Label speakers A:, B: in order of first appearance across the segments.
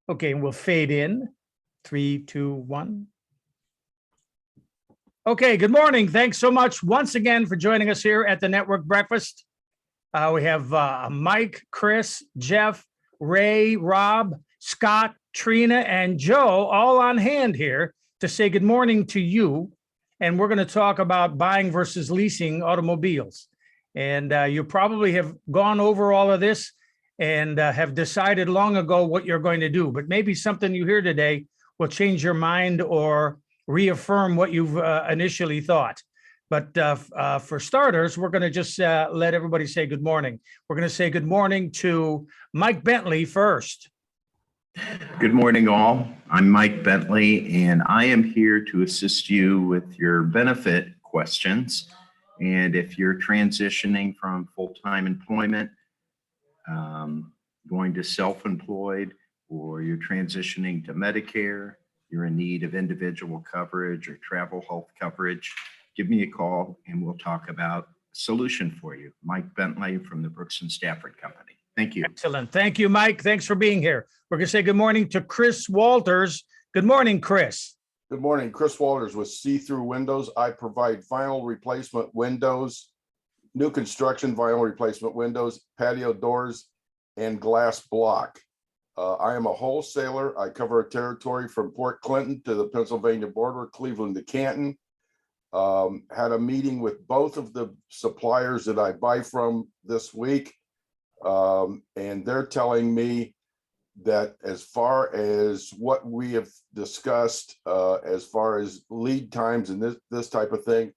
A: Okay, and we'll fade in. 3, 2, 1. Okay, good morning. Thanks so much once again for joining us here at the Network Breakfast. We have Mike, Chris, Jeff, Ray, Rob, Scott, Trina, and Joe all on hand here to say good morning to you. And we're going to talk about buying versus leasing automobiles. And you probably have gone over all of this and have decided long ago what you're going to do. But maybe something you hear today will change your mind or reaffirm what you've initially thought. But for starters, we're going to just let everybody say good morning. We're going to say good morning to Mike Bentley first.
B: Good morning, all. I'm Mike Bentley, and I am here to assist you with your benefit questions. And if you're transitioning from full-time employment, going to self-employed, or you're transitioning to Medicare, you're in need of individual coverage or travel health coverage, give me a call and we'll talk about a solution for you. Mike Bentley from the Brooks and Stafford Company. Thank you.
A: Excellent. Thank you, Mike. Thanks for being here. We're going to say good morning to Chris Walters. Good morning, Chris.
C: Good morning. Chris Walters with See-Through Windows. I provide vinyl replacement windows, new construction vinyl replacement windows, patio doors, and glass block. I am a wholesaler. I cover a territory from Port Clinton to the Pennsylvania border, Cleveland to Canton. Had a meeting with both of the suppliers that I buy from this week. And they're telling me that as far as what we have discussed, as far as lead times and this type of thing,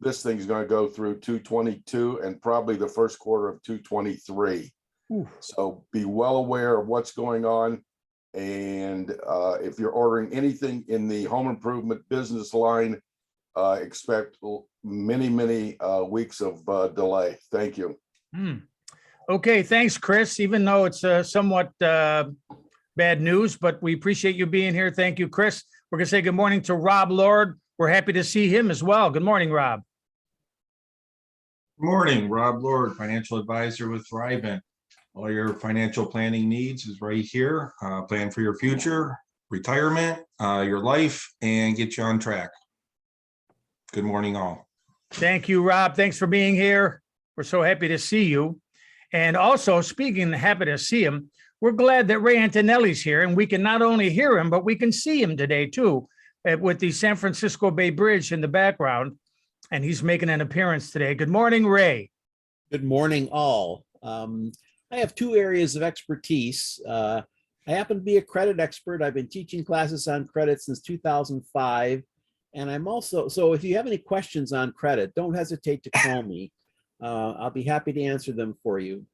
C: this thing's going to go through 222 and probably the first quarter of 223. So be well aware of what's going on. And if you're ordering anything in the home improvement business line, expect many weeks of delay. Thank you.
A: Okay, thanks, Chris. Even though it's somewhat bad news, but we appreciate you being here. Thank you, Chris. We're going to say good morning to Rob Lord. We're happy to see him as well. Good morning, Rob.
D: Good morning, Rob Lord, financial advisor with Thrivent. All your financial planning needs is right here. Plan for your future, retirement, your life, and get you on track. Good morning, all.
A: Thank you, Rob. Thanks for being here. We're so happy to see you. And also, speaking happy to see him, we're glad that Ray Antonelli's here, and we can not only hear him, but we can see him today, too, with the San Francisco Bay Bridge in the background. And he's making an appearance today. Good morning, Ray.
E: Good morning, all. I have two areas of expertise. I happen to be a credit expert. I've been teaching classes on credit since 2005. And I'm also, so if you have any questions on credit, don't hesitate to call me. I'll be happy to answer them for you.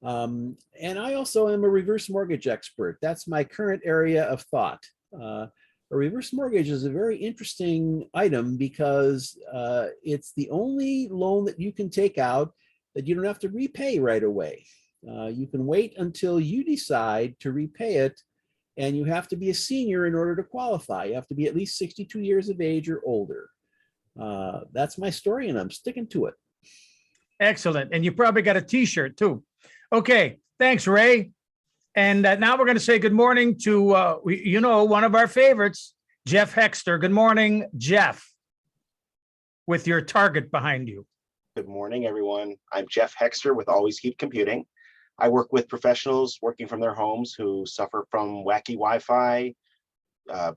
E: And I also am a reverse mortgage expert. That's my current area of thought. A reverse mortgage is a very interesting item because it's the only loan that you can take out that you don't have to repay right away. You can wait until you decide to repay it, and you have to be a senior in order to qualify. You have to be at least 62 years of age or older. That's my story, and I'm sticking to it.
A: Excellent. And you probably got a t-shirt too. Okay. Thanks, Ray. And now we're going to say good morning to, one of our favorites, Jeff Hexter. Good morning, Jeff, with your target behind you.
F: Good morning, everyone. I'm Jeff Hexter with Always Keep Computing. I work with professionals working from their homes who suffer from wacky Wi-Fi,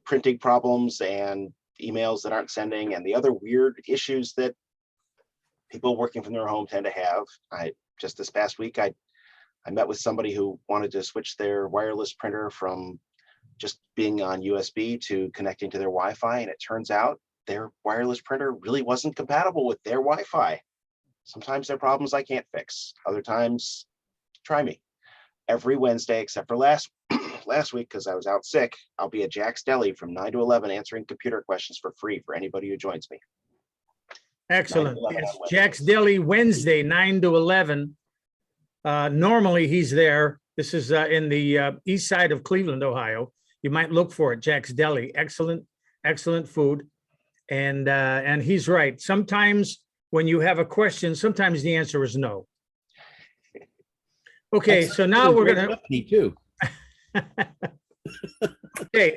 F: printing problems, and emails that aren't sending, and the other weird issues that people working from their home tend to have. Just this past week, I met with somebody who wanted to switch their wireless printer from just being on USB to connecting to their Wi-Fi, and it turns out their wireless printer really wasn't compatible with their Wi-Fi. Sometimes there are problems I can't fix. Other times, try me. Every Wednesday, except for last week, because I was out sick, I'll be at Jack's Deli from 9 to 11 answering computer questions for free for anybody who joins me.
A: Excellent. Yes, Jack's Deli, Wednesday, 9 to 11. Normally, he's there. This is in the east side of Cleveland, Ohio. You might look for it, Jack's Deli. Excellent, excellent food. And he's right. Sometimes when you have a question, sometimes the answer is no. Okay, so now we're going to.
E: Me too.
A: Okay,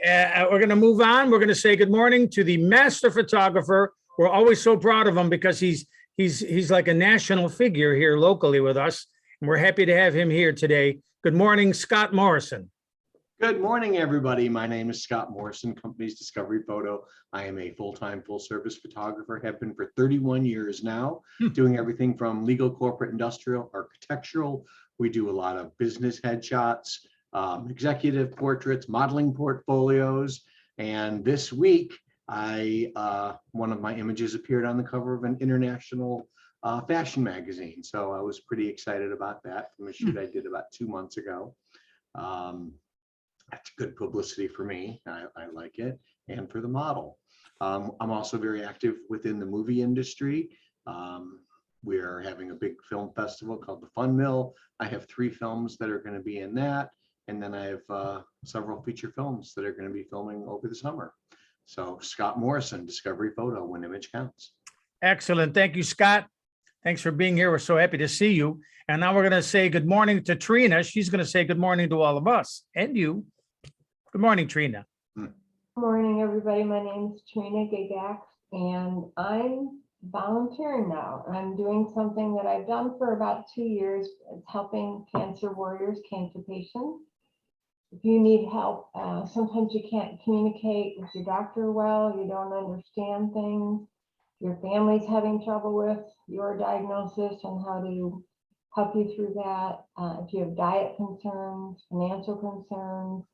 A: we're going to move on. We're going to say good morning to the master photographer. We're always so proud of him because he's like a national figure here locally with us, and we're happy to have him here today. Good morning, Scott Morrison.
G: Good morning, everybody. My name is Scott Morrison, company's Discovery Photo. I am a full-time, full-service photographer, have been for 31 years now, doing everything from legal, corporate, industrial, architectural. We do a lot of business headshots, executive portraits, modeling portfolios. And this week, one of my images appeared on the cover of an international fashion magazine. So I was pretty excited about that from a shoot I did about 2 months ago. That's good publicity for me. I like it. And for the model. I'm also very active within the movie industry. We're having a big film festival called the Fun Mill. I have 3 films that are going to be in that. And then I have several feature films that are going to be filming over the summer. So Scott Morrison, Discovery Photo, when image counts.
A: Excellent. Thank you, Scott. Thanks for being here. We're so happy to see you. And now we're going to say good morning to Trina. She's going to say good morning to all of us and you. Good morning, Trina.
H: Good morning, everybody. My name is Trina Gagax, and I'm volunteering now. I'm doing something that I've done for about 2 years. It's helping cancer warriors, cancer patients. If you need help, sometimes you can't communicate with your doctor well, you don't understand things, your family's having trouble with your diagnosis and how to help you through that. If you have diet concerns, financial concerns,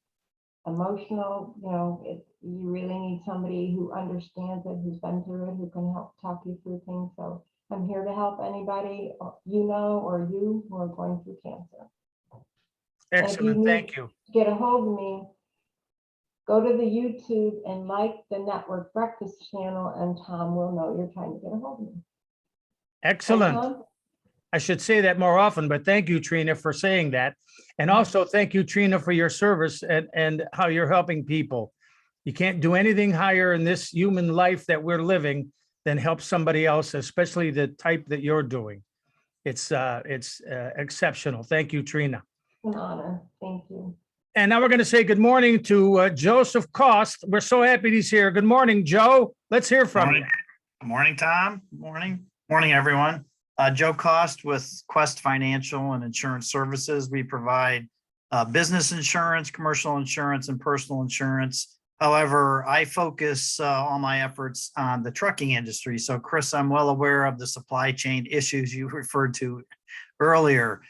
H: emotional, you really need somebody who understands it, who's been through it, who can help talk you through things. So I'm here to help anybody or you who are going through cancer.
A: Excellent. Thank you.
H: To get a hold of me, go to the YouTube and like the Network Breakfast channel, and Tom will know you're trying to get a hold of me.
A: Excellent.
H: Right, Tom?
A: I should say that more often, but thank you, Trina, for saying that. And also thank you, Trina, for your service and how you're helping people. You can't do anything higher in this human life that we're living than help somebody else, especially the type that you're doing. It's exceptional. Thank you, Trina.
H: An honor. Thank you.
A: And now we're going to say good morning to Joseph Cost. We're so happy he's here. Good morning, Joe. Let's hear from you.
I: Good morning, Tom. Good morning. Morning, everyone. Joe Cost with Quest Financial and Insurance Services. We provide business insurance, commercial insurance, and personal insurance. However, I focus all my efforts on the trucking industry. So, Chris, I'm well aware of the supply chain issues you referred to earlier.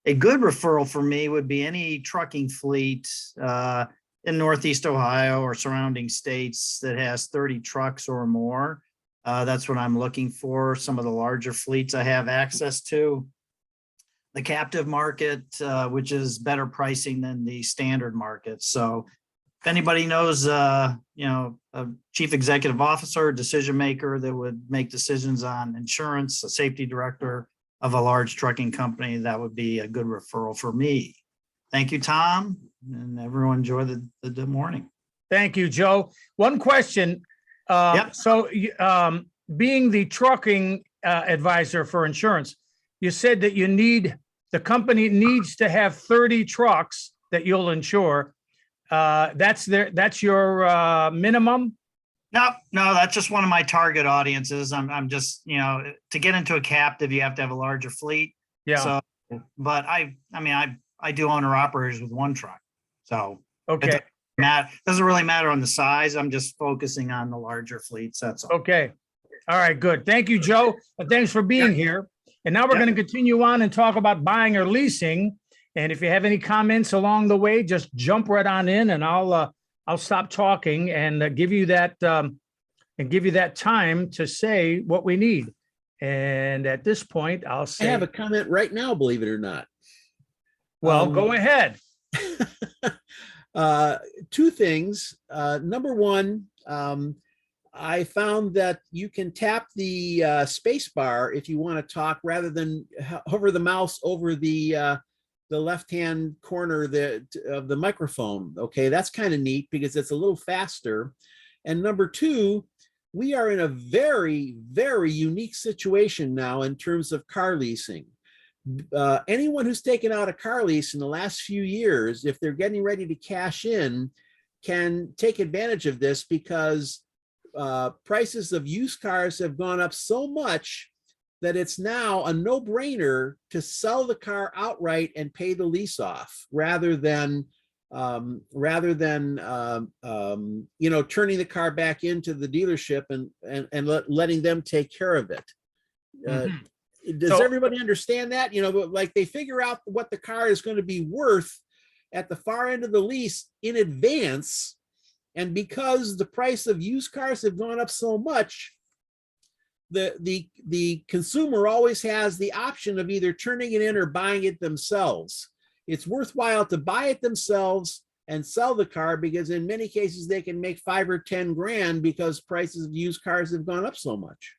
I: A good referral for me would be any trucking fleet in Northeast Ohio or surrounding states that has 30 trucks or more. That's what I'm looking for. Some of the larger fleets I have access to. The captive market, which is better pricing than the standard market. So if anybody knows, a chief executive officer, decision maker that would make decisions on insurance, a safety director of a large trucking company, that would be a good referral for me. Thank you, Tom, and everyone enjoy the morning.
A: Thank you, Joe. One question.
I: Yep.
A: So being the trucking advisor for insurance, you said that the company needs to have 30 trucks that you'll insure. That's your minimum?
I: No, that's just one of my target audiences. I'm just, to get into a captive, you have to have a larger fleet.
A: Yeah.
I: So, but I do owner operators with one truck. So
A: Okay.
I: it doesn't really matter on the size. I'm just focusing on the larger fleets. That's all.
A: Okay. All right, good. Thank you, Joe. And thanks for being here. And now we're going to continue on and talk about buying or leasing. And if you have any comments along the way, just jump right on in and I'll stop talking and give you that time to say what we need. And at this point, I'll
E: I
A: say,
E: have a comment right now, believe it or not.
A: well, go ahead.
E: Two things. Number one, I found that you can tap the space bar if you want to talk rather than hover the mouse over the left-hand corner of the microphone. Okay, that's kind of neat because it's a little faster. And number two, we are in a very, very unique situation now in terms of car leasing. Anyone who's taken out a car lease in the last few years, if they're getting ready to cash in, can take advantage of this because prices of used cars have gone up so much that it's now a no-brainer to sell the car outright and pay the lease off rather than turning the car back into the dealership and letting them take care of it.
A: Mhm.
E: Does
A: So-
E: everybody understand that? Like they figure out what the car is going to be worth at the far end of the lease in advance. And because the price of used cars have gone up so much, the consumer always has the option of either turning it in or buying it themselves. It's worthwhile to buy it themselves and sell the car because in many cases they can make 5 or 10 grand because prices of used cars have gone up so much.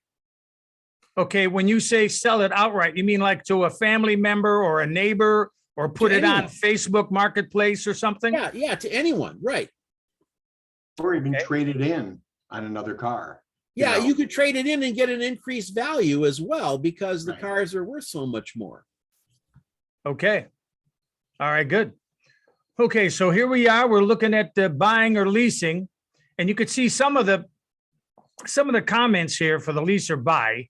A: Okay, when you say sell it outright, you mean like to a family member or a neighbor or put it on
E: anyone.
A: Facebook Marketplace or something?
E: Yeah, to anyone, right?
G: Or even
A: Okay.
G: trade it in on another car. you
E: Yeah,
G: know.
E: you could trade it in and get an increased value as well because the
G: Right.
E: cars are worth so much more.
A: Okay. All right, good. Okay, so here we are. We're looking at the buying or leasing, and you could see some of the comments here for the lease or buy.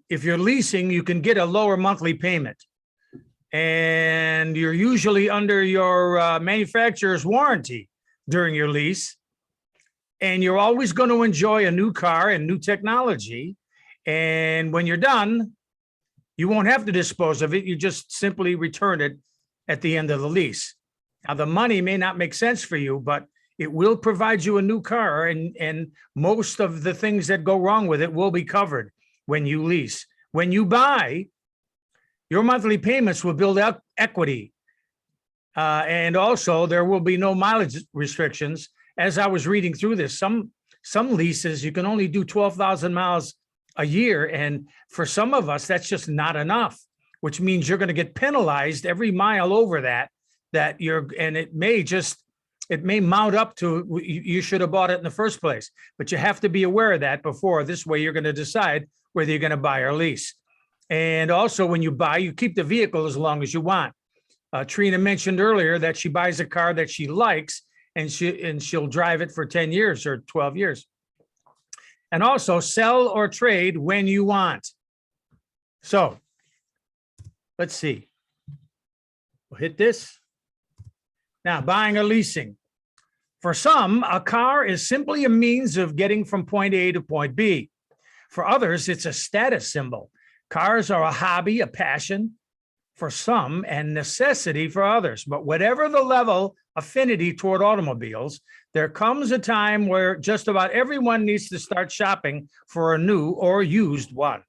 A: If you're leasing, you can get a lower monthly payment, and you're usually under your manufacturer's warranty during your lease, and you're always going to enjoy a new car and new technology. And when you're done, you won't have to dispose of it. You just simply return it at the end of the lease. Now, the money may not make sense for you, but it will provide you a new car, and most of the things that go wrong with it will be covered when you lease. When you buy, your monthly payments will build up equity. And also there will be no mileage restrictions. As I was reading through this, some leases, you can only do 12,000 miles a year. And for some of us, that's just not enough, which means you're going to get penalized every mile over and it may mount up to, you should have bought it in the first place, but you have to be aware of that before. This way you're going to decide whether you're going to buy or lease. And also when you buy, you keep the vehicle as long as you want. Trina mentioned earlier that she buys a car that she likes and she'll drive it for 10 years or 12 years. And also sell or trade when you want. So let's see. We'll hit this. Now, buying or leasing. For some, a car is simply a means of getting from point A to point B. For others, it's a status symbol. Cars are a hobby, a passion for some, and necessity for others. But whatever the level affinity toward automobiles, there comes a time where just about everyone needs to start shopping for a new or used one.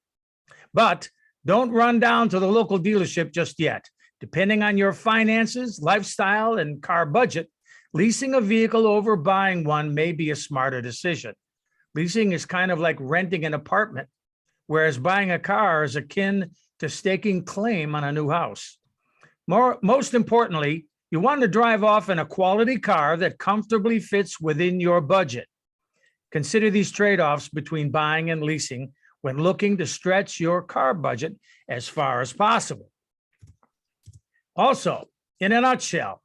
A: But don't run down to the local dealership just yet. Depending on your finances, lifestyle, and car budget, leasing a vehicle over buying one may be a smarter decision. Leasing is kind of like renting an apartment, whereas buying a car is akin to staking claim on a new house. Most importantly, you want to drive off in a quality car that comfortably fits within your budget. Consider these trade-offs between buying and leasing when looking to stretch your car budget as far as possible. Also, in a nutshell,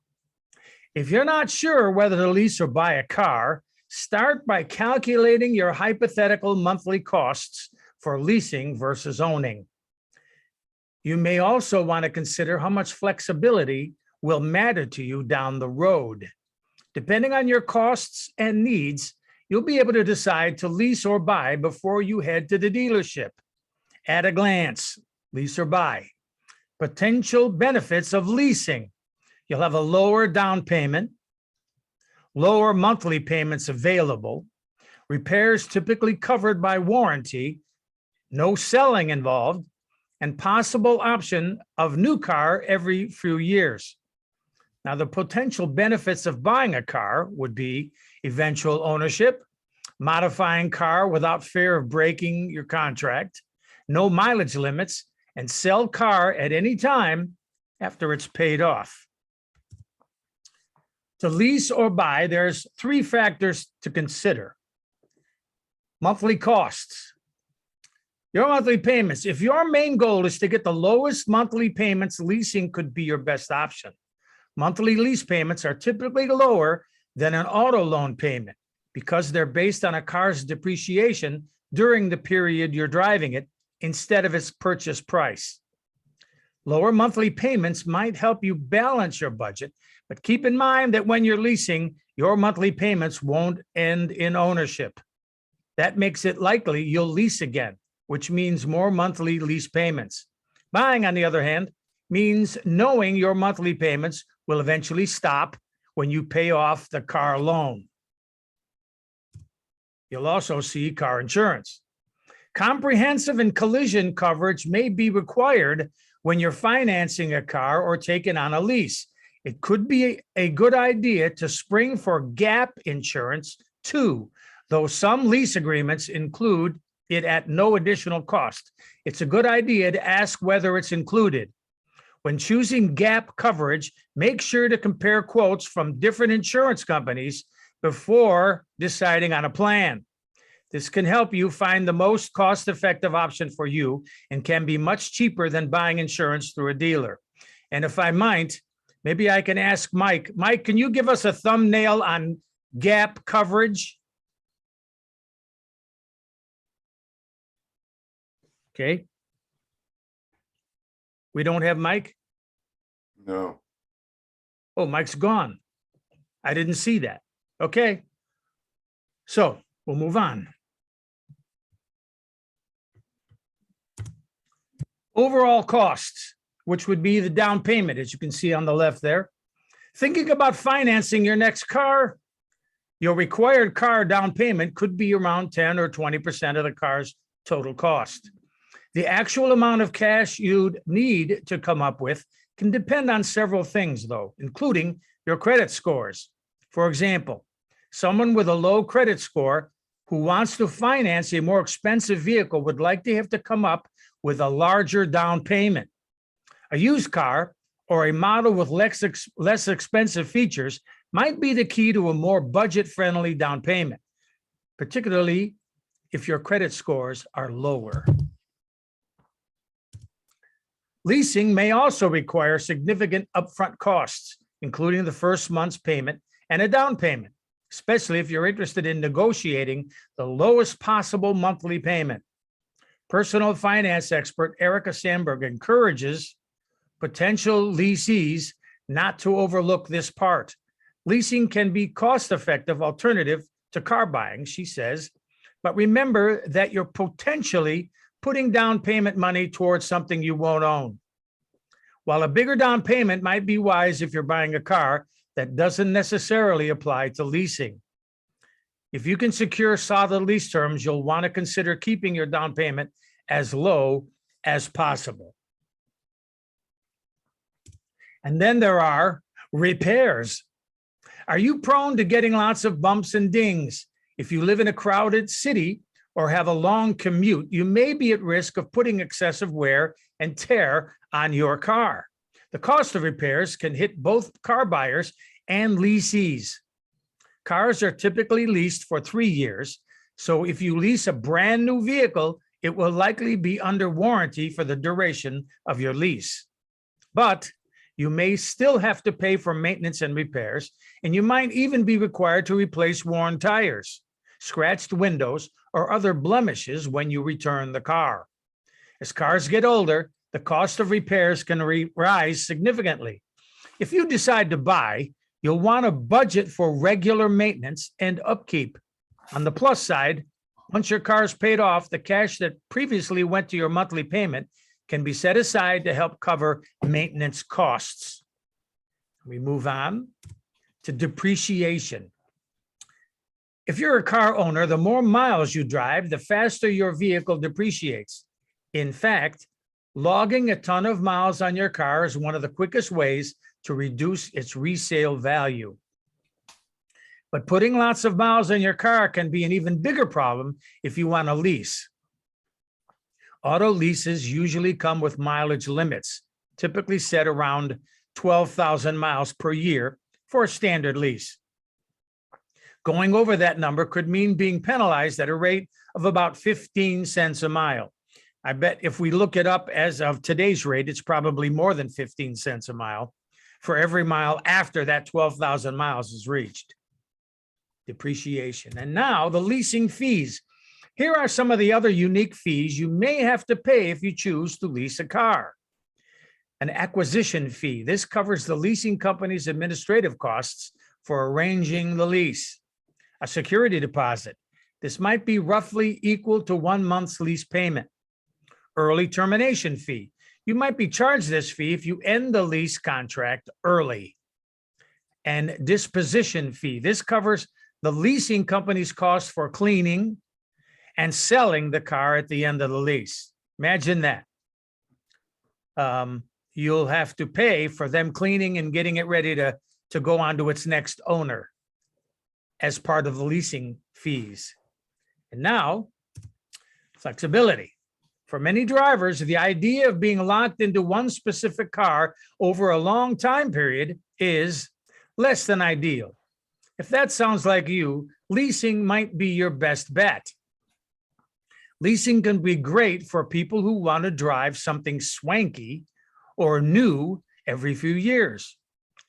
A: if you're not sure whether to lease or buy a car, start by calculating your hypothetical monthly costs for leasing versus owning. You may also want to consider how much flexibility will matter to you down the road. Depending on your costs and needs, you'll be able to decide to lease or buy before you head to the dealership. At a glance, lease or buy. Potential benefits of leasing. You'll have a lower down payment, lower monthly payments available, repairs typically covered by warranty, no selling involved, and possible option of new car every few years. Now, the potential benefits of buying a car would be eventual ownership, modifying car without fear of breaking your contract, no mileage limits, and sell car at any time after it's paid off. To lease or buy, there's 3 factors to consider. Monthly costs. Your monthly payments. If your main goal is to get the lowest monthly payments, leasing could be your best option. Monthly lease payments are typically lower than an auto loan payment because they're based on a car's depreciation during the period you're driving it instead of its purchase price. Lower monthly payments might help you balance your budget, but keep in mind that when you're leasing, your monthly payments won't end in ownership. That makes it likely you'll lease again, which means more monthly lease payments. Buying, on the other hand, means knowing your monthly payments will eventually stop when you pay off the car loan. You'll also see car insurance. Comprehensive and collision coverage may be required when you're financing a car or taking on a lease. It could be a good idea to spring for gap insurance too, though some lease agreements include it at no additional cost. It's a good idea to ask whether it's included. When choosing gap coverage, make sure to compare quotes from different insurance companies before deciding on a plan. This can help you find the most cost-effective option for you and can be much cheaper than buying insurance through a dealer. And if I might, maybe I can ask Mike. Mike, can you give us a thumbnail on gap coverage? Okay. We don't have Mike?
C: No.
A: Oh, Mike's gone. I didn't see that. Okay. So we'll move on. Overall costs, which would be the down payment, as you can see on the left there. Thinking about financing your next car, your required car down payment could be around 10 or 20% of the car's total cost. The actual amount of cash you'd need to come up with can depend on several things, though, including your credit scores. For example, someone with a low credit score who wants to finance a more expensive vehicle would likely have to come up with a larger down payment. A used car or a model with less expensive features might be the key to a more budget-friendly down payment, particularly if your credit scores are lower. Leasing may also require significant upfront costs, including the first month's payment and a down payment, especially if you're interested in negotiating the lowest possible monthly payment. Personal finance expert Erica Sandberg encourages potential leasees not to overlook this part. Leasing can be cost-effective alternative to car buying, she says, but remember that you're potentially putting down payment money towards something you won't own. While a bigger down payment might be wise if you're buying a car, that doesn't necessarily apply to leasing. If you can secure solid lease terms, you'll want to consider keeping your down payment as low as possible. And then there are repairs. Are you prone to getting lots of bumps and dings? If you live in a crowded city or have a long commute, you may be at risk of putting excessive wear and tear on your car. The cost of repairs can hit both car buyers and leasees. Cars are typically leased for 3 years, so if you lease a brand new vehicle, it will likely be under warranty for the duration of your lease. But you may still have to pay for maintenance and repairs, and you might even be required to replace worn tires, scratched windows, or other blemishes when you return the car. As cars get older, the cost of repairs can rise significantly. If you decide to buy, you'll want to budget for regular maintenance and upkeep. On the plus side, once your car is paid off, the cash that previously went to your monthly payment can be set aside to help cover maintenance costs. We move on to depreciation. If you're a car owner, the more miles you drive, the faster your vehicle depreciates. In fact, logging a ton of miles on your car is one of the quickest ways to reduce its resale value. But putting lots of miles on your car can be an even bigger problem if you want to lease. Auto leases usually come with mileage limits, typically set around 12,000 miles per year for a standard lease. Going over that number could mean being penalized at a rate of about 15 cents a mile. I bet if we look it up as of today's rate, it's probably more than 15 cents a mile for every mile after that 12,000 miles is reached. Depreciation. And now the leasing fees. Here are some of the other unique fees you may have to pay if you choose to lease a car. An acquisition fee. This covers the leasing company's administrative costs for arranging the lease. A security deposit. This might be roughly equal to 1 month's lease payment. Early termination fee. You might be charged this fee if you end the lease contract early. And disposition fee. This covers the leasing company's cost for cleaning and selling the car at the end of the lease. Imagine that. You'll have to pay for them cleaning and getting it ready to go on to its next owner as part of the leasing fees. And now, flexibility. For many drivers, the idea of being locked into one specific car over a long time period is less than ideal. If that sounds like you, leasing might be your best bet. Leasing can be great for people who want to drive something swanky or new every few years,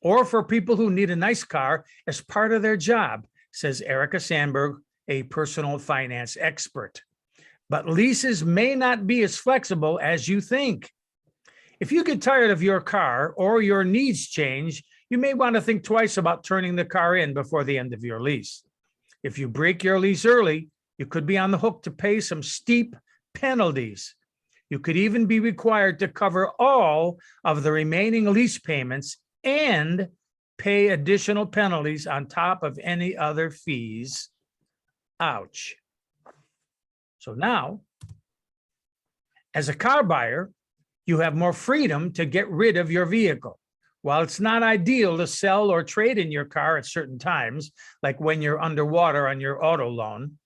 A: or for people who need a nice car as part of their job, says Erica Sandberg, a personal finance expert. But leases may not be as flexible as you think. If you get tired of your car or your needs change, you may want to think twice about turning the car in before the end of your lease. If you break your lease early, you could be on the hook to pay some steep penalties. You could even be required to cover all of the remaining lease payments and pay additional penalties on top of any other fees. Ouch. So now, as a car buyer, you have more freedom to get rid of your vehicle. While it's not ideal to sell or trade in your car at certain times, like when you're underwater on your auto loan,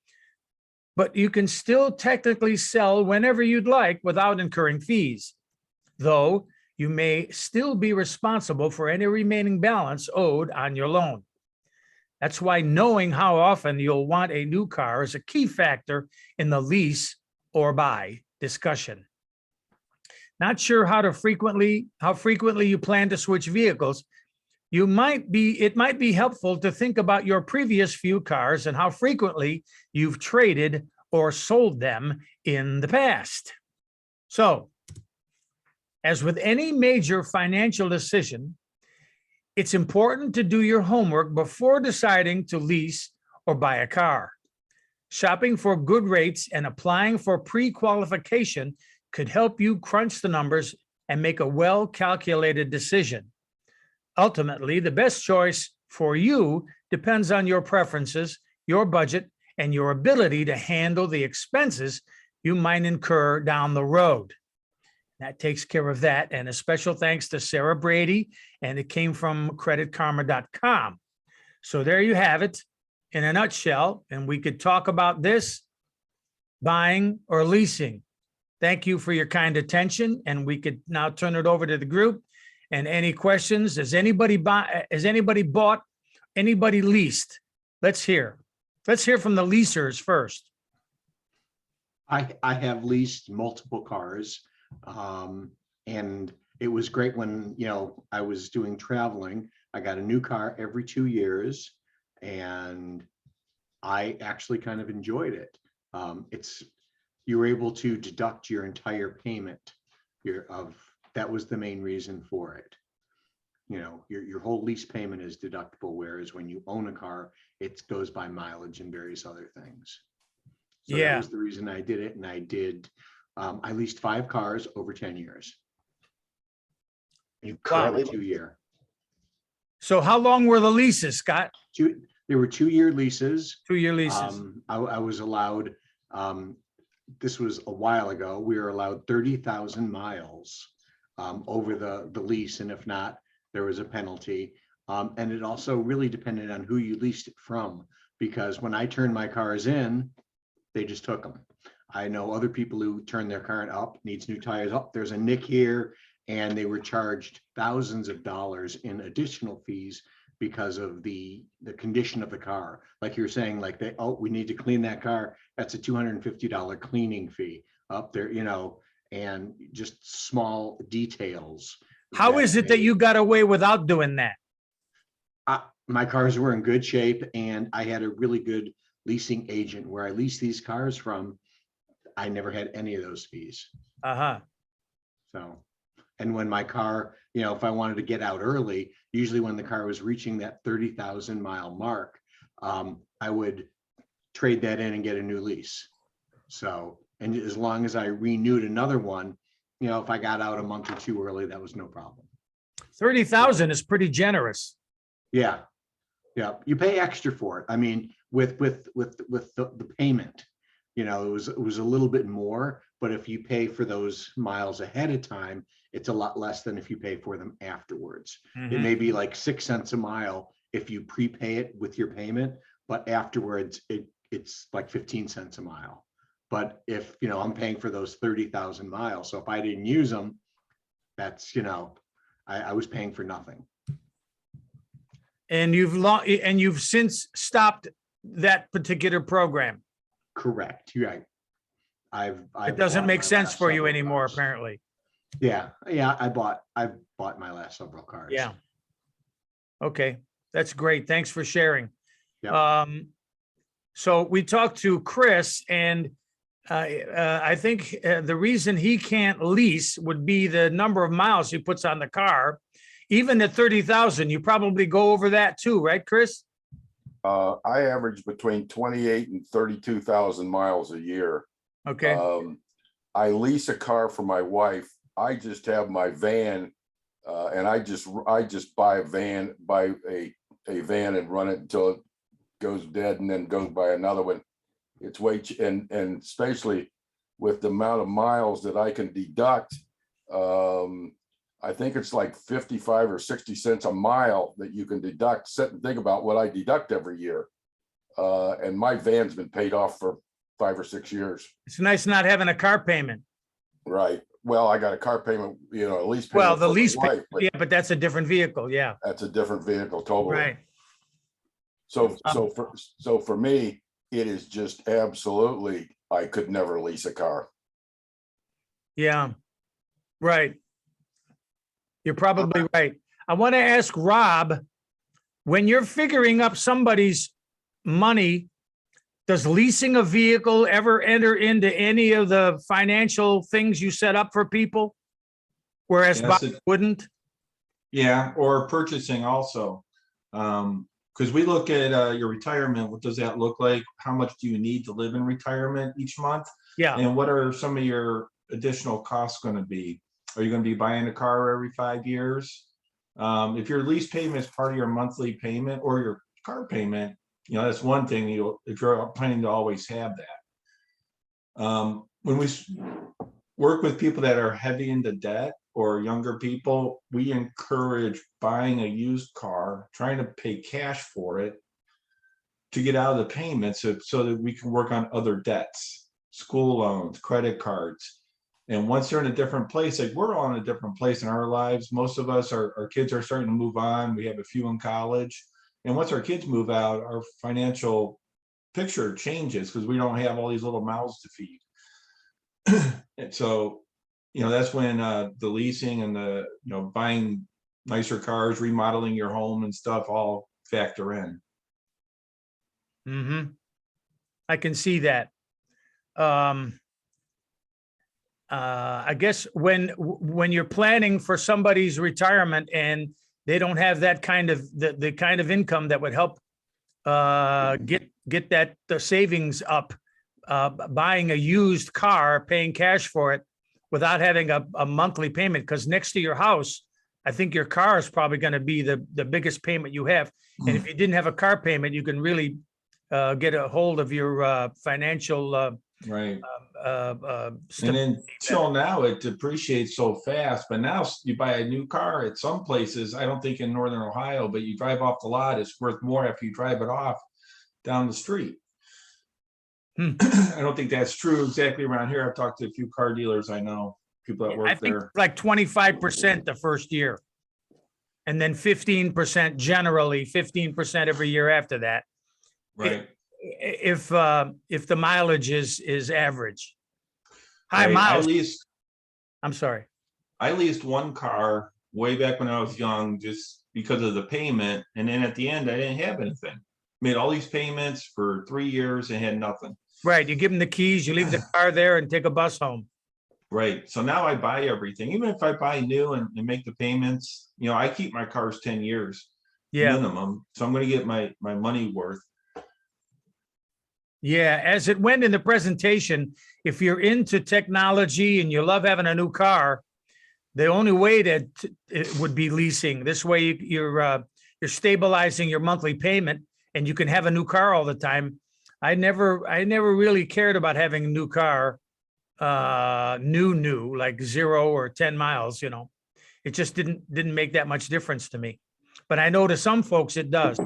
A: but you can still technically sell whenever you'd like without incurring fees, though you may still be responsible for any remaining balance owed on your loan. That's why knowing how often you'll want a new car is a key factor in the lease or buy discussion. Not sure how frequently you plan to switch vehicles. It might be helpful to think about your previous few cars and how frequently you've traded or sold them in the past. So, as with any major financial decision, it's important to do your homework before deciding to lease or buy a car. Shopping for good rates and applying for pre-qualification could help you crunch the numbers and make a well-calculated decision. Ultimately, the best choice for you depends on your preferences, your budget, and your ability to handle the expenses you might incur down the road. That takes care of that. And a special thanks to Sarah Brady, and it came from creditkarma.com. So there you have it in a nutshell. And we could talk about this, buying or leasing. Thank you for your kind attention. And we could now turn it over to the group. And any questions? Has anybody bought, anybody leased? Let's hear. Let's hear from the leasers first.
G: I have leased multiple cars. And it was great when, I was doing traveling. I got a new car every 2 years, and I actually kind of enjoyed it. You were able to deduct your entire payment that was the main reason for it. Your whole lease payment is deductible, whereas when you own a car, it goes by mileage and various other things. So
A: Yeah.
G: that was the reason I did it. And I leased 5 cars over 10 years.
F: You
A: Wow.
F: currently,
G: 2 year.
A: So how long were the leases, Scott?
G: They were 2-year leases.
A: 2-year leases.
G: I was allowed, this was a while ago, we were allowed 30,000 miles over the lease. And if not, there was a penalty. And it also really depended on who you leased it from, because when I turned my cars in, they just took them. I know other people who turn their car up, needs new tires up. There's a nick here, and they were charged thousands of dollars in additional fees because of the condition of the car. Like you're saying, like we need to clean that car. That's a $250 cleaning fee. up there, and just small details.
A: How is it that you got away without doing that?
G: My cars were in good shape and I had a really good leasing agent where I leased these cars from. I never had any of those fees.
A: Uh-huh.
G: So, and when my car, if I wanted to get out early, usually when the car was reaching that 30,000 mile mark, I would trade that in and get a new lease. So, and as long as I renewed another one, if I got out a month or two early, that was no problem.
A: 30,000 is pretty generous.
G: Yeah. Yeah. You pay extra for it. I mean, with the payment, it was a little bit more, but if you pay for those miles ahead of time, it's a lot less than if you pay for them afterwards. It may be like 6 cents a mile if you prepay it with your payment, but afterwards it's like 15 cents a mile. But if, I'm paying for those 30,000 miles, so if I didn't use them, that's, I was paying for nothing.
A: And you've since stopped that particular program.
G: Correct. You're right.
A: It doesn't
G: bought
A: make
G: my
A: sense
G: last
A: for you
G: several
A: anymore,
G: cars.
A: apparently.
G: Yeah. I bought my last several cars.
A: Yeah. Okay, that's great. Thanks for sharing.
G: Yeah.
A: So we talked to Chris, and I think the reason he can't lease would be the number of miles he puts on the car. Even at 30,000, you probably go over that too, right, Chris?
C: I average between 28 and 32,000 miles a year.
A: Okay.
C: I lease a car for my wife. I just have my van, and I just buy a van and run it until it goes dead, and then goes buy another one. It's and especially with the amount of miles that I can deduct, I think it's like 55 or 60 cents a mile that you can deduct. Sit and think about what I deduct every year. And my van's been paid off for 5 or 6 years.
A: It's nice not having a car payment.
C: Right. Well, I got a car payment, a lease payment.
A: Well, the
C: for my
A: lease,
C: wife, but
A: yeah, but that's a different vehicle. Yeah.
C: that's a different vehicle totally.
A: Right.
C: So for me, it is just absolutely, I could never lease a car.
A: Yeah. Right. You're probably right. I want to ask Rob, when you're figuring up somebody's money, does leasing a vehicle ever enter into any of the financial things you set up for people? Whereas
D: Yes,
A: Bob wouldn't?
D: Yeah, or purchasing also. Because we look at your retirement, what does that look like? How much do you need to live in retirement each month?
A: Yeah.
D: And what are some of your additional costs going to be? Are you going to be buying a car every 5 years? If your lease payment is part of your monthly payment or your car payment, that's one thing. If you're planning to always have that. When we work with people that are heavy into debt or younger people, we encourage buying a used car, trying to pay cash for it to get out of the payments so that we can work on other debts, school loans, credit cards. And once they're in a different place, like we're all in a different place in our lives. Most of us, our kids are starting to move on. We have a few in college. And once our kids move out, our financial picture changes because we don't have all these little mouths to feed. And so, that's when the leasing and the, buying nicer cars, remodeling your home and stuff all factor in.
A: Mm-hmm. I can see that. I guess when you're planning for somebody's retirement and they don't have that kind of the kind of income that would help get the savings up, buying a used car, paying cash for it without having a monthly payment, because next to your house, I think your car is probably going to be the biggest payment you have. And if you didn't have a car payment, you can really get a hold of your financial
D: right. And until now, it depreciates so fast. But now you buy a new car at some places, I don't think in Northern Ohio, but you drive off the lot, it's worth more after you drive it off down the street. I don't think that's true exactly around here. I've talked to a few car dealers I know, people that work
A: I think
D: there.
A: like 25% the first year. And then 15% generally, 15% every year after that.
D: Right.
A: If the mileage is average. Hi,
D: right?
A: Miles. I'm sorry.
D: I leased one car way back when I was young, just because of the payment. And then at the end, I didn't have anything. Made all these payments for 3 years and had nothing.
A: Right. You give them the keys, you leave the car there and take a bus home.
D: Right. So now I buy everything, even if I buy new and make the payments, I keep my cars 10 years
A: Yeah.
D: minimum. So I'm going to get my money worth.
A: Yeah. As it went in the presentation, if you're into technology and you love having a new car, the only way that it would be leasing. This way you're stabilizing your monthly payment and you can have a new car all the time. I never really cared about having a new car, new, like 0 or 10 miles, It just didn't make that much difference to me. But I know to some folks it does.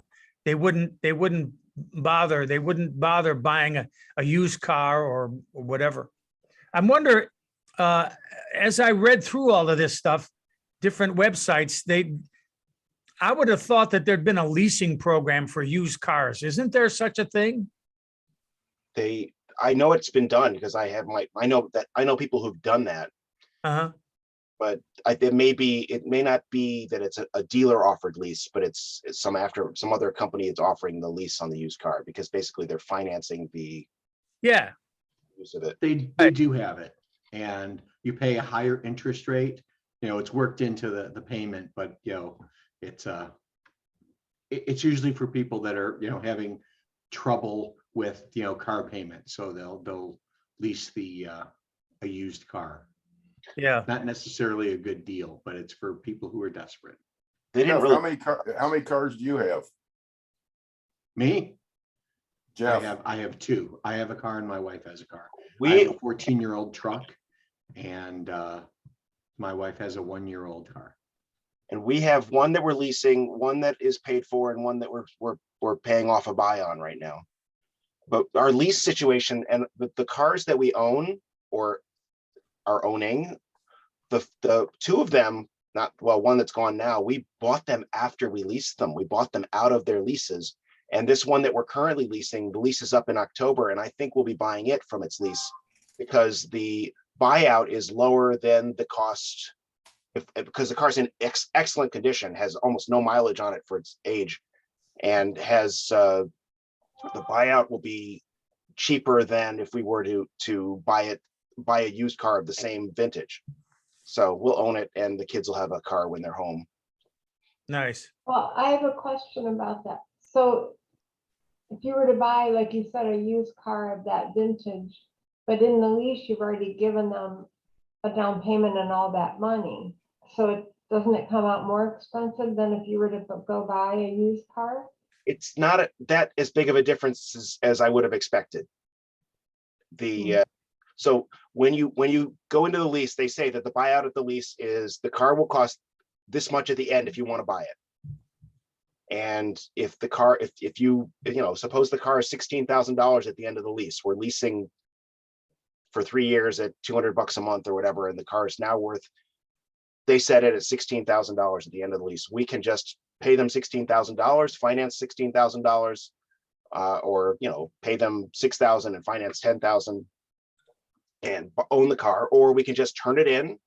A: They wouldn't bother buying a used car or whatever. I'm wondering, as I read through all of this stuff, different websites, I would have thought that there'd been a leasing program for used cars. Isn't there such a thing?
F: I know it's been done because I know people who've done that,
A: Uh-huh.
F: but it may not be that it's a dealer offered lease, but it's some other company is offering the lease on the used car because basically they're financing the
A: Yeah.
F: use of it.
G: They do have it, and you pay a higher interest rate. It's worked into the payment, but it's usually for people that are having trouble with car payment, so they'll lease a used car.
A: Yeah.
G: Not necessarily a good deal, but it's for people who are desperate.
F: They didn't
C: Jeff,
F: really.
C: how many cars do you have?
G: Me,
C: Jeff,
G: I have two. I have a car and my wife has a car. I
F: We
G: have a 14-year-old truck, and my wife has a 1-year-old car.
F: and we have one that we're leasing, one that is paid for, and one that we're paying off a buy on right now. But our lease situation and the cars that we own or are owning, the two of them, one that's gone now, we bought them after we leased them. We bought them out of their leases. And this one that we're currently leasing, the lease is up in October, and I think we'll be buying it from its lease because the buyout is lower than the cost. Because the car's in excellent condition, has almost no mileage on it for its age, and has the buyout will be cheaper than if we were to buy a used car of the same vintage. So we'll own it, and the kids will have a car when they're home.
A: Nice.
H: Well, I have a question about that. So if you were to buy, like you said, a used car of that vintage, but in the lease, you've already given them a down payment and all that money. So doesn't it come out more expensive than if you were to go buy a used car?
F: It's not that as big of a difference as I would have expected. So when you go into the lease, they say that the buyout of the lease is the car will cost this much at the end if you want to buy it. And if the car, if you suppose the car is $16,000 at the end of the lease, we're leasing for 3 years at $200 a month or whatever, and the car is now worth, they set it at $16,000 at the end of the lease. We can just pay them $16,000, finance $16,000, or pay them $6,000 and finance $10,000 and own the car, or we can just turn it in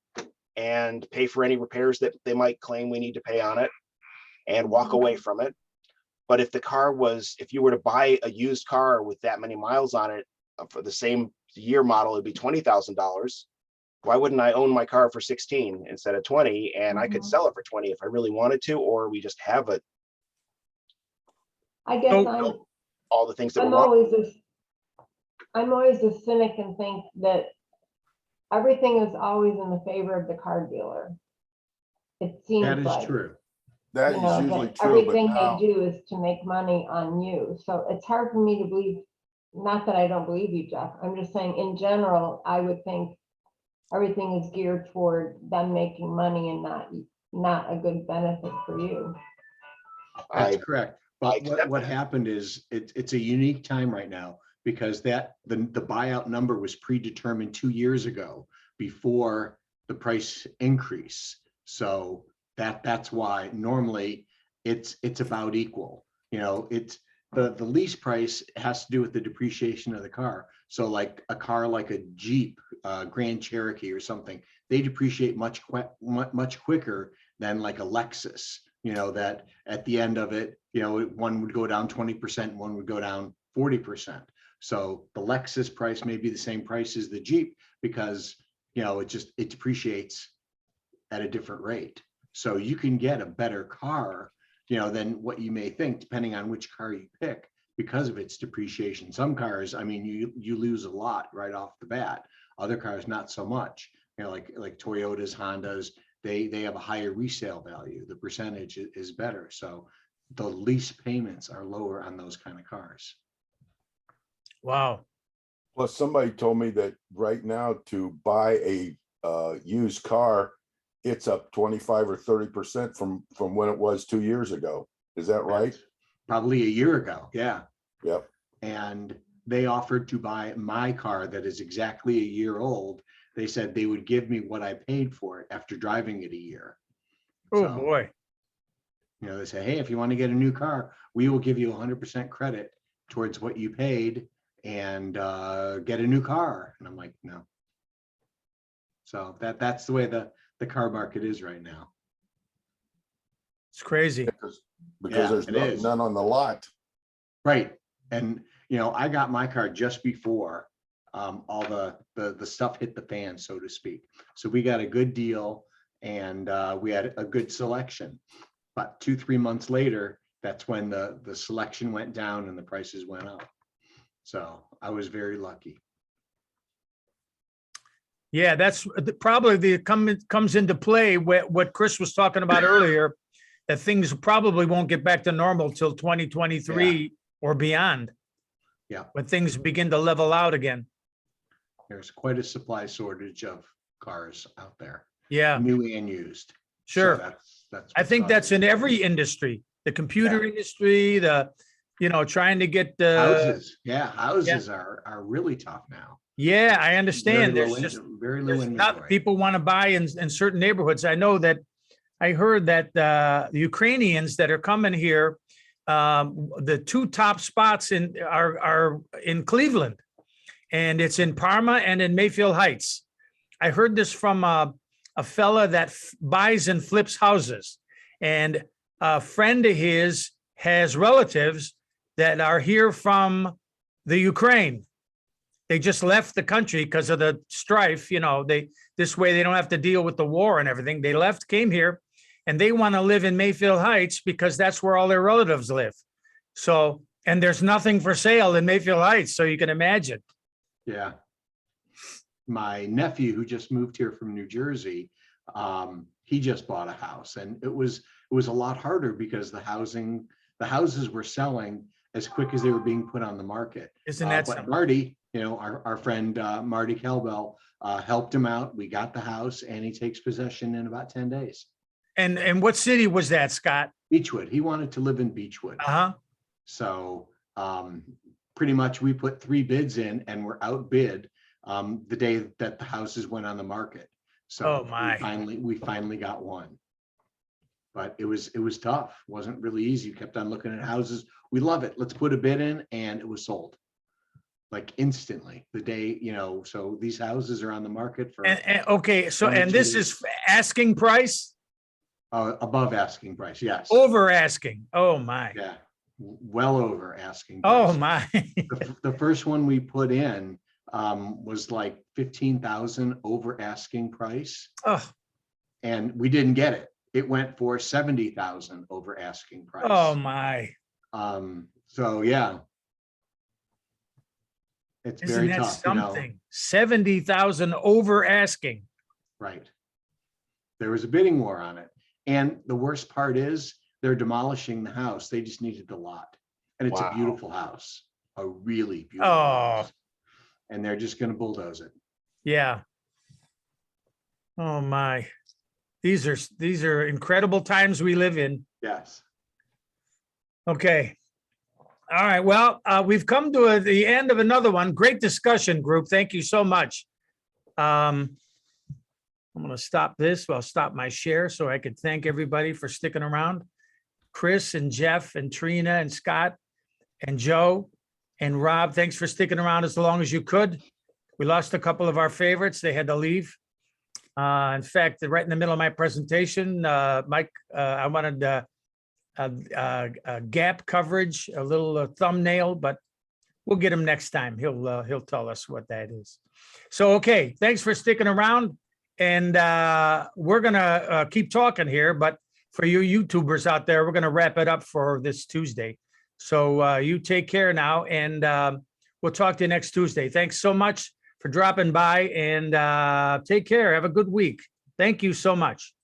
F: and pay for any repairs that they might claim we need to pay on it and walk away from it. But if you were to buy a used car with that many miles on it for the same year model, it'd be $20,000. Why wouldn't I own my car for 16 instead of 20? And I could sell it for 20 if I really wanted to, or we just have it.
H: I guess
F: All the things that
H: I'm always a cynic and think that everything is always in the favor of the car dealer. It seems
G: That is
H: like.
G: true.
C: that is usually
H: That
C: true, but
H: everything
C: now,
H: they do is to make money on you. So it's hard for me to believe, not that I don't believe you, Jeff. I'm just saying in general, I would think everything is geared toward them making money and not a good benefit for you.
G: That's correct. But
F: accept
G: what
F: that.
G: happened is it's a unique time right now because the buyout number was predetermined 2 years ago before the price increase. So that's why normally it's about equal. the lease price has to do with the depreciation of the car. So like a car like a Jeep, Grand Cherokee or something, they depreciate much quicker than like a Lexus, you know, that at the end of it, you know, one would go down 20%, one would go down 40%. So the Lexus price may be the same price as the Jeep because, you know, it depreciates at a different rate. So you can get a better car, you know, than what you may think, depending on which car you pick because of its depreciation. Some cars, I mean, you lose a lot right off the bat. Other cars, not so much. You know, like Toyotas, Hondas, they have a higher resale value. The percentage is better. So the lease payments are lower on those kind of cars.
A: Wow.
C: Plus, somebody told me that right now to buy a used car, it's up 25 or 30% from when it was 2 years ago. Is that right?
G: Probably a year ago. Yeah.
C: Yep.
G: And they offered to buy my car that is exactly a year old. They said they would give me what I paid for it after driving it a year.
A: Oh,
G: So,
A: boy.
G: you know, they say, hey, if you want to get a new car, we will give you 100% credit towards what you paid and get a new car. And I'm like, no. So that's the way the car market is right now.
A: It's crazy.
C: Because
G: Yeah,
C: there's
G: it is.
C: none on the lot.
G: Right. And, you know, I got my car just before all the stuff hit the fan, so to speak. So we got a good deal and we had a good selection. But 2-3 months later, that's when the selection went down and the prices went up. So I was very lucky.
A: Yeah, that's probably comes into play what Chris was talking about earlier, that things probably won't get back to normal till 2023 or beyond.
G: Yeah.
A: When things begin to level out again.
G: There's quite a supply shortage of cars out there,
A: Yeah,
G: new and used.
A: sure.
G: So that's
A: I
G: what's
A: think that's
G: causing
A: in
G: it.
A: every industry, the computer industry, trying to get
G: Houses. Yeah, houses are really tough now.
A: yeah, I understand.
G: Very
A: There's
G: low
A: just
G: very low
A: there's not
G: inventory.
A: people want to buy in certain neighborhoods. I know that I heard that the Ukrainians that are coming here, the two top spots are in Cleveland, and it's in Parma and in Mayfield Heights. I heard this from a fella that buys and flips houses, and a friend of his has relatives that are here from the Ukraine. They just left the country because of the strife. You know, this way they don't have to deal with the war and everything. They left, came here, and they want to live in Mayfield Heights because that's where all their relatives live. So, and there's nothing for sale in Mayfield Heights, so you can imagine.
G: Yeah. My nephew who just moved here from New Jersey, he just bought a house, and it was a lot harder because the houses were selling as quick as they were being put on the market.
A: Isn't that
G: but
A: something?
G: Marty, you know, our friend Marty Kelbell helped him out. We got the house and he takes possession in about 10 days.
A: And what city was that, Scott?
G: Beechwood. He wanted to live in Beechwood.
A: Uh-huh.
G: So pretty much we put 3 bids in and were outbid the day that the houses went on the market. So
A: Oh, my.
G: we finally got one. But it was tough. Wasn't really easy. Kept on looking at houses. We love it. Let's put a bid in, and it was sold like instantly the day, you know. So these houses are on the market for
A: Okay, so
G: 1 or
A: and
G: 2
A: this
G: days.
A: is asking price,
G: Above asking price. Yes.
A: over asking. Oh, my.
G: Yeah. Well over asking
A: Oh,
G: price.
A: my.
G: The first one we put in was like 15,000 over asking price,
A: Oh,
G: and we didn't get it. It went for 70,000 over asking price.
A: oh, my.
G: So yeah, it's
A: Isn't
G: very
A: that
G: tough, you know.
A: something? 70,000 over asking.
G: Right. There was a bidding war on it, and the worst part is they're demolishing the house. They just needed the lot, and it's
F: Wow.
G: a beautiful house, a really beautiful
A: Oh,
G: house, and they're just going to bulldoze it.
A: yeah. Oh, my. These are incredible times we live in.
G: Yes.
A: Okay. All right. Well, we've come to the end of another one. Great discussion, group. Thank you so much. I'm going to stop this. I'll stop my share so I could thank everybody for sticking around. Chris and Jeff and Trina and Scott, and Joe and Rob, thanks for sticking around as long as you could. We lost a couple of our favorites. They had to leave. In fact, right in the middle of my presentation, Mike, I wanted a gap coverage, a little thumbnail, but we'll get him next time. He'll tell us what that is. So, okay, thanks for sticking around. And we're gonna keep talking here, but for you YouTubers out there, we're gonna wrap it up for this Tuesday. So you take care now, and we'll talk to you next Tuesday. Thanks so much for dropping by, and take care. Have a good week. Thank you so much.